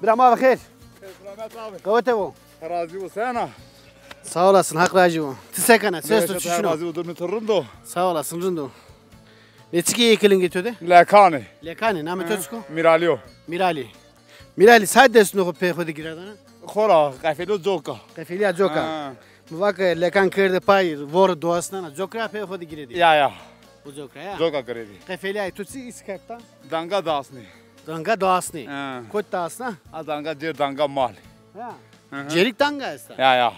Brahma bakır. Selamet abi. Kavate bu. Razı ol sana. Sağ olasın, hak razı ol. Tsekana, ses tut şunu. Razı ol durmu turundu. Sağ olasın, rındu. Ne çıkı yekilin getodi? Lekani. Lekani, namı tutsko? Miralio. Mirali. Mirali, sadece nuku peyxodi giradana? Khora, kafelo joka. Kafeli ajoka. Bak lekan kırdı pay, vor doğasına, jokra peyxodi giredi. Ya. Bu jokra ya. Joka kredi. Kafeli ay tutsi iskapta. Danga dasni. Danga doğasını. Kot doğasına? A danga dir danga mal. Ya. Cerik danga esta. Ya.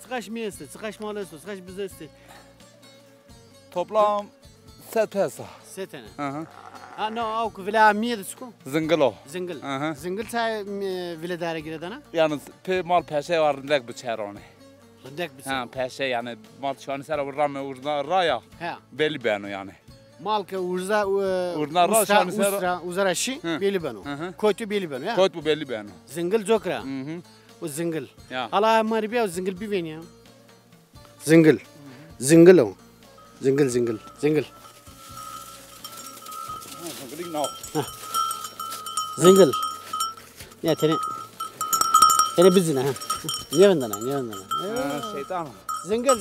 Sıkaş miyesi, sıkaş malesi, sıkaş bizesi. Toplam 7 pesa. Setene. Ha no, avuk vila miyedi sko? Zingilo. Zingil. Zingil say vila dara giradana? Yani pe mal peşe var rindek bıçarone. Rindek bıçar. Ha peşe yani mal şu an sera vurma urna raya. Ha. Belli beno yani. Mal ke urza urna ra şu an sera uzaraşi belli beno. Koytu belli beno ya. Koyt bu belli beno. Zingil jokra. O zingil. Ya. Hala marbiya o zingil bir beni ya. Zingil. Zingil o. Zingil. Zingling now. Zingil. Ya tene bizine ha. Niye benden? Şeytan. Zingil.